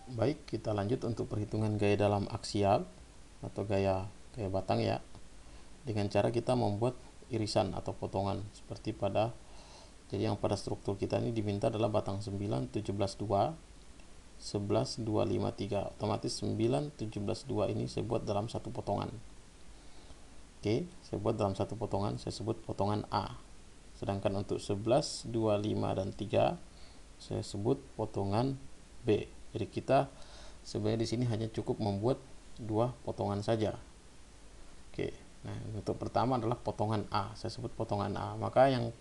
Baik, kita lanjut untuk perhitungan gaya dalam aksial atau gaya batang ya. Dengan cara kita membuat irisan atau potongan seperti jadi yang pada struktur kita ini diminta adalah batang 9, 17, 2, 11, 2, 5, 3. Otomatis 9, 17, 2 ini saya buat dalam satu potongan. Oke, saya buat dalam satu potongan, saya sebut potongan A. Sedangkan untuk 11, 2, 5, dan 3 saya sebut potongan B. Jadi kita sebenarnya di sini hanya cukup membuat dua potongan saja. Oke. Nah, untuk pertama adalah potongan A. Saya sebut potongan A. Maka yang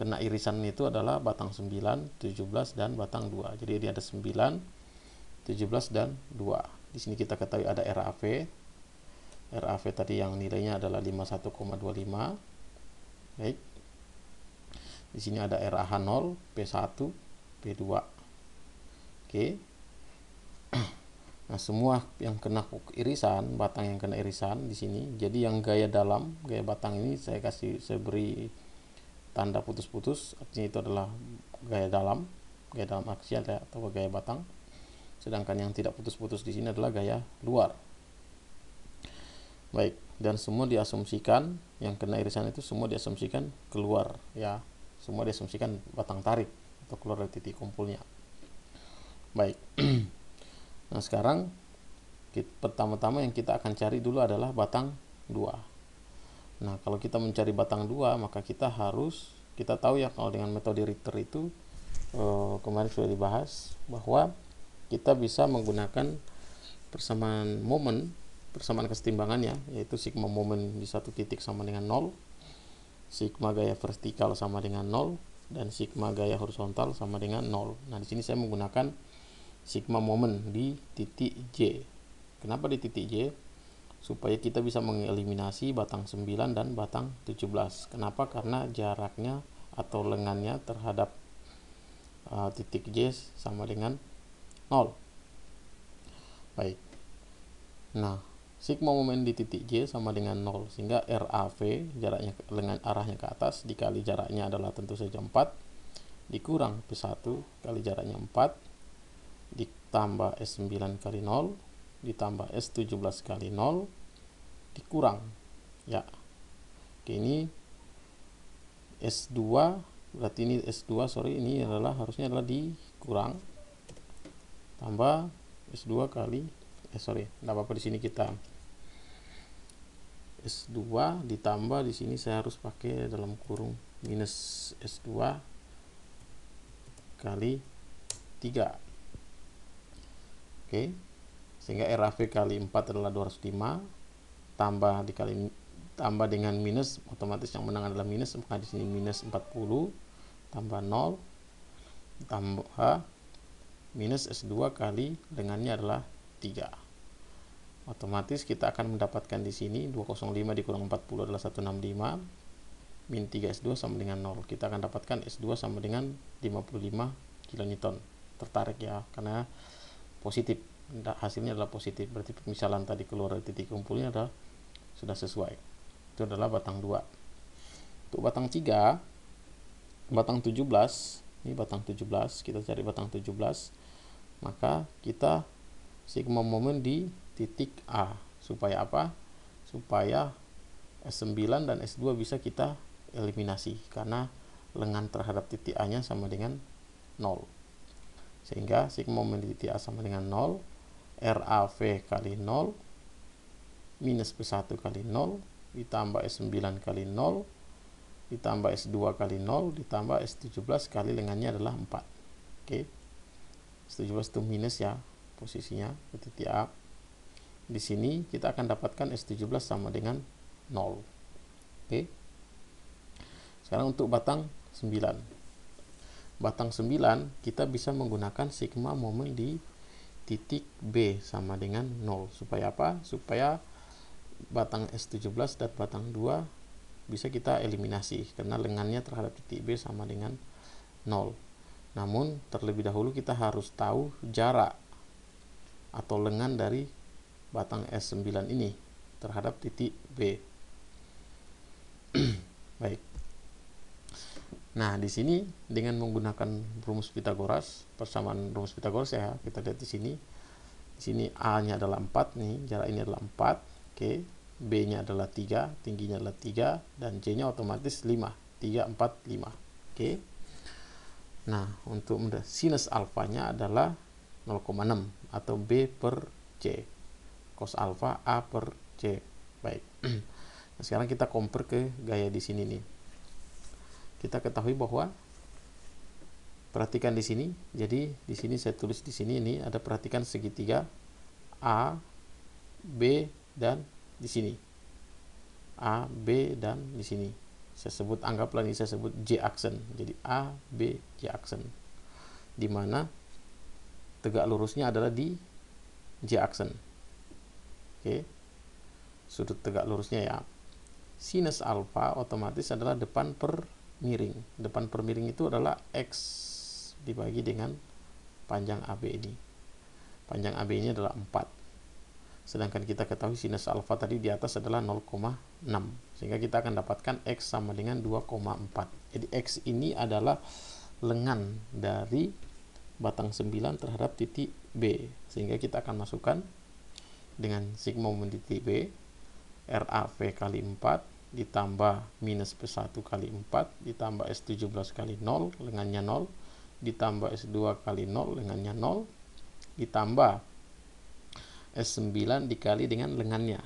kena irisan itu adalah batang 9, 17 dan batang 2. Jadi ini ada 9, 17 dan 2. Di sini kita ketahui ada RAV. RAV tadi yang nilainya adalah 51,25. Baik. Di sini ada RAH 0, P1, P2. Oke. Nah, semua yang kena irisan, batang yang kena irisan di sini. Jadi yang gaya batang ini saya beri tanda putus-putus, artinya itu adalah gaya dalam aksial ya, atau gaya batang. Sedangkan yang tidak putus-putus di sini adalah gaya luar. Baik, dan semua diasumsikan yang kena irisan itu semua diasumsikan keluar ya. Semua diasumsikan batang tarik atau keluar dari titik kumpulnya. Baik. Nah, sekarang pertama-tama yang kita akan cari dulu adalah batang 2. Nah, kalau kita mencari batang 2, maka kita tahu ya, kalau dengan metode Ritter itu kemarin sudah dibahas bahwa kita bisa menggunakan persamaan kesetimbangannya, yaitu sigma momen di satu titik sama dengan 0, sigma gaya vertikal sama dengan 0, dan sigma gaya horizontal sama dengan 0. Nah, di sini saya menggunakan sigma momen di titik J. Kenapa di titik J? Supaya kita bisa mengeliminasi batang 9 dan batang 17. Kenapa? Karena jaraknya atau lengannya terhadap titik J sama dengan 0. Baik. Nah, sigma momen di titik J sama dengan 0, sehingga RAV, jaraknya lengan arahnya ke atas, dikali jaraknya adalah tentu saja 4, dikurang P1 kali jaraknya 4, ditambah S9 kali 0, ditambah S17 kali 0, dikurang ya. Oke, ini S2, berarti ini S2, ini harusnya adalah dikurang tambah S2 kali enggak apa-apa, di sini kita S2 ditambah, di sini saya harus pakai dalam kurung minus S2 kali 3. Oke, sehingga RAV kali 4 adalah 205, tambah dengan minus, otomatis yang menang adalah minus, maka di sini minus 40 tambah 0 tambah minus S2 kali lengannya adalah 3. Otomatis kita akan mendapatkan di sini 205 dikurang 40 adalah 165, min 3 S2 sama dengan 0. Kita akan dapatkan S2 sama dengan 55 kN. Tertarik ya, karena positif, hasilnya adalah positif, berarti pemisalan tadi keluar dari titik kumpulnya sudah sesuai. Itu adalah batang 2. Untuk batang 3, batang 17, ini batang 17, kita cari batang 17, maka kita sigma momen di titik A. Supaya apa? Supaya S9 dan S2 bisa kita eliminasi, karena lengan terhadap titik A nya sama dengan 0. Sehingga sigma momen di titik A sama dengan 0, RAV kali 0 minus P1 kali 0 ditambah S9 kali 0 ditambah S2 kali 0 ditambah S17 kali lengannya adalah 4. Oke. S17 itu minus ya, posisinya di titik A. Di sini kita akan dapatkan S17 sama dengan 0. Oke. Sekarang untuk batang 9. Batang 9 kita bisa menggunakan sigma momen di titik B sama dengan 0. Supaya apa? Supaya batang S17 dan batang 2 bisa kita eliminasi, karena lengannya terhadap titik B sama dengan 0. Namun terlebih dahulu kita harus tahu jarak atau lengan dari batang S9 ini terhadap titik B. Baik. Nah, di sini dengan menggunakan rumus Pitagoras, persamaan rumus Pitagoras ya, kita lihat di sini. Di sini A-nya adalah 4 nih, jarak ini adalah 4. Oke. B-nya adalah 3, tingginya adalah 3 dan C-nya otomatis 5. 3 4 5. Oke. Nah, untuk sinus alfanya adalah 0,6 atau B per C. Cos alfa A per C. Baik. Nah, sekarang kita compare ke gaya di sini nih. Kita ketahui bahwa perhatikan di sini. Jadi di sini saya tulis di sini, ini ada, perhatikan segitiga A, B dan di sini. A, B dan di sini. Saya sebut, anggaplah ini saya sebut J aksen. Jadi A, B, J aksen. Di mana tegak lurusnya adalah di J aksen. Oke. Sudut tegak lurusnya ya. Sinus alfa otomatis adalah depan per miring. Depan per miring itu adalah X dibagi dengan panjang AB ini. Panjang AB ini adalah 4. Sedangkan kita ketahui sinus alfa tadi di atas adalah 0,6. Sehingga kita akan dapatkan X sama dengan 2,4. Jadi X ini adalah lengan dari batang 9 terhadap titik B. Sehingga kita akan masukkan dengan sigma momen titik B, RAV kali 4 ditambah minus P1 kali 4 ditambah S17 kali 0, lengannya 0, ditambah S2 kali 0, lengannya 0, ditambah S9 dikali dengan lengannya.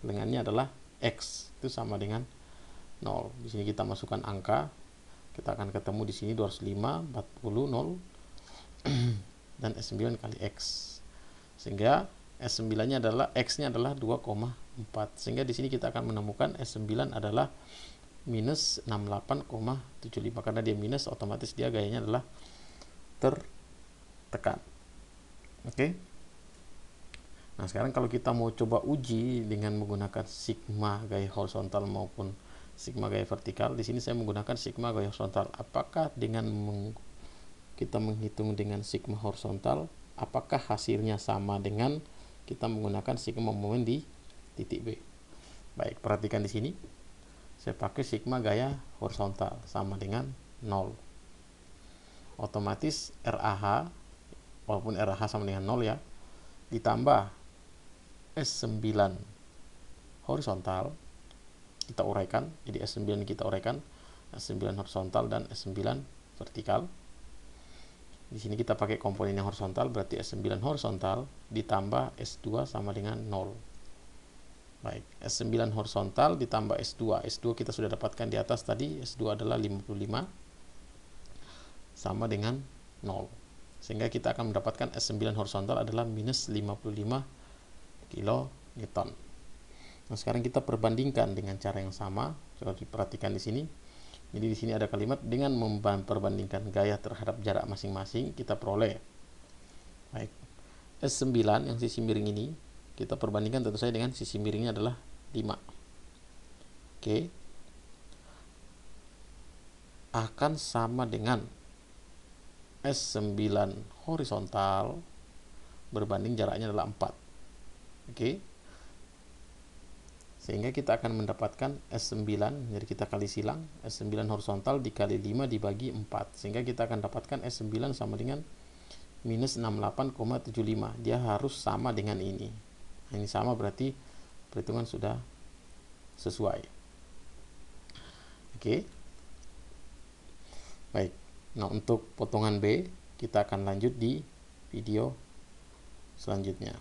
Lengannya adalah X, itu sama dengan 0. Di sini kita masukkan angka. Kita akan ketemu di sini 205, 40, 0 dan S9 kali X. Sehingga S9-nya adalah, X-nya adalah 2,4. Sehingga di sini kita akan menemukan S9 adalah minus 68,75. Karena dia minus, otomatis dia gayanya adalah tertekan. Oke. Nah, sekarang kalau kita mau coba uji dengan menggunakan sigma gaya horizontal maupun sigma gaya vertikal, di sini saya menggunakan sigma gaya horizontal. Apakah dengan kita menghitung dengan sigma horizontal, apakah hasilnya sama dengan kita menggunakan sigma momen di titik B? Baik, perhatikan di sini. Saya pakai sigma gaya horizontal sama dengan 0. Otomatis RAH, walaupun RAH sama dengan 0 ya, ditambah S9 horizontal, kita uraikan. Jadi S9 kita uraikan, S9 horizontal dan S9 vertikal. Di sini kita pakai komponen yang horizontal, berarti S9 horizontal ditambah S2 sama dengan 0. Baik, S9 horizontal ditambah S2. S2 kita sudah dapatkan di atas tadi, S2 adalah 55 sama dengan 0. Sehingga kita akan mendapatkan S9 horizontal adalah minus 55 kilonewton. Nah, sekarang kita perbandingkan dengan cara yang sama. Coba diperhatikan di sini. Jadi di sini ada kalimat dengan memperbandingkan gaya terhadap jarak masing-masing, kita peroleh. Baik. S9 yang sisi miring ini kita perbandingkan tentu saja dengan sisi miringnya adalah 5. Oke. Akan sama dengan S9 horizontal berbanding jaraknya adalah 4. Oke. Sehingga kita akan mendapatkan S9, jadi kita kali silang, S9 horizontal dikali 5 dibagi 4. Sehingga kita akan dapatkan S9 sama dengan minus 68,75. Dia harus sama dengan ini. Nah, ini sama, berarti perhitungan sudah sesuai. Oke. Baik. Nah, untuk potongan B, kita akan lanjut di video selanjutnya.